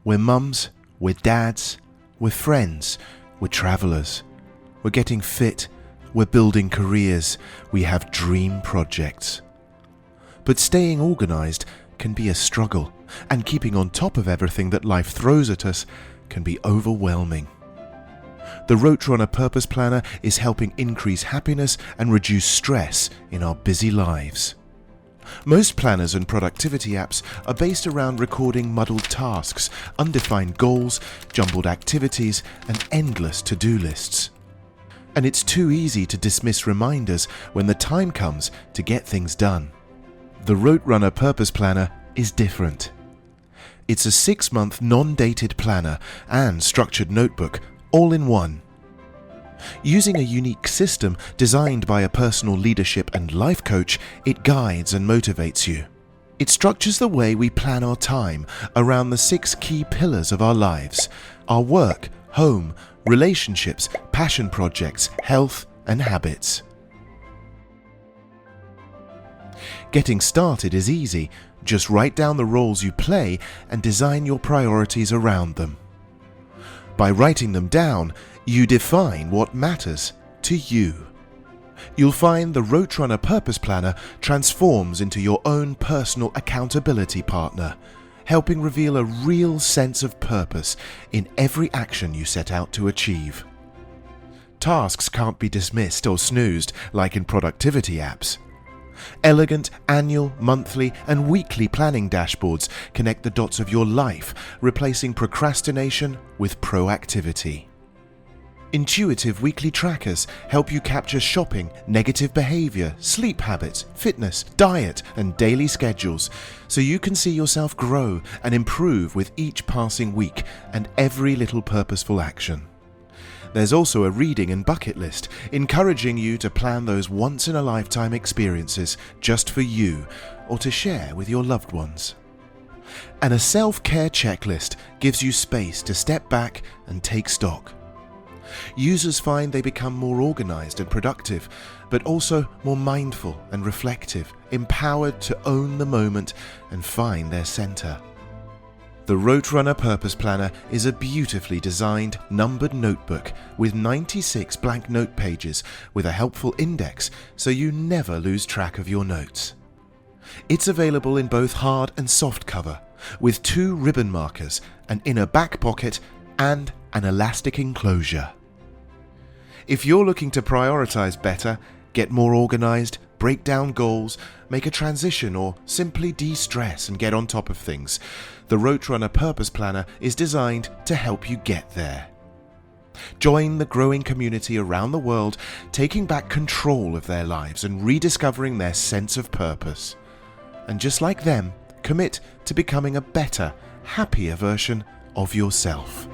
We're mums, we're dads, we're friends, we're travellers. We're getting fit, we're building careers, we have dream projects. But staying organised can be a struggle, and keeping on top of everything that life throws at us can be overwhelming. The Roterunner Purpose Planner is helping increase happiness and reduce stress in our busy lives. Most planners and productivity apps are based around recording muddled tasks, undefined goals, jumbled activities, and endless to-do lists. And it's too easy to dismiss reminders when the time comes to get things done. The Roterunner Purpose Planner is different. It's a 6-month non-dated planner and structured notebook, all in one. Using a unique system designed by a personal leadership and life coach, it guides and motivates you. It structures the way we plan our time around the 6 key pillars of our lives: our work, home, relationships, passion projects, health, and habits. Getting started is easy. Just write down the roles you play and design your priorities around them. By writing them down, you define what matters to you. You'll find the Roterunner Purpose Planner transforms into your own personal accountability partner, helping reveal a real sense of purpose in every action you set out to achieve. Tasks can't be dismissed or snoozed like in productivity apps. Elegant annual, monthly, and weekly planning dashboards connect the dots of your life, replacing procrastination with proactivity. Intuitive weekly trackers help you capture shopping, negative behavior, sleep habits, fitness, diet, and daily schedules, so you can see yourself grow and improve with each passing week and every little purposeful action. There's also a reading and bucket list, encouraging you to plan those once-in-a-lifetime experiences just for you or to share with your loved ones. And a self-care checklist gives you space to step back and take stock. Users find they become more organized and productive, but also more mindful and reflective, empowered to own the moment and find their center. The Roterunner Purpose Planner is a beautifully designed, numbered notebook with 96 blank note pages with a helpful index so you never lose track of your notes. It's available in both hard and soft cover, with 2 ribbon markers, an inner back pocket, and an elastic enclosure. If you're looking to prioritize better, get more organized, break down goals, make a transition, or simply de-stress and get on top of things, the Roterunner Purpose Planner is designed to help you get there. Join the growing community around the world, taking back control of their lives and rediscovering their sense of purpose. And just like them, commit to becoming a better, happier version of yourself.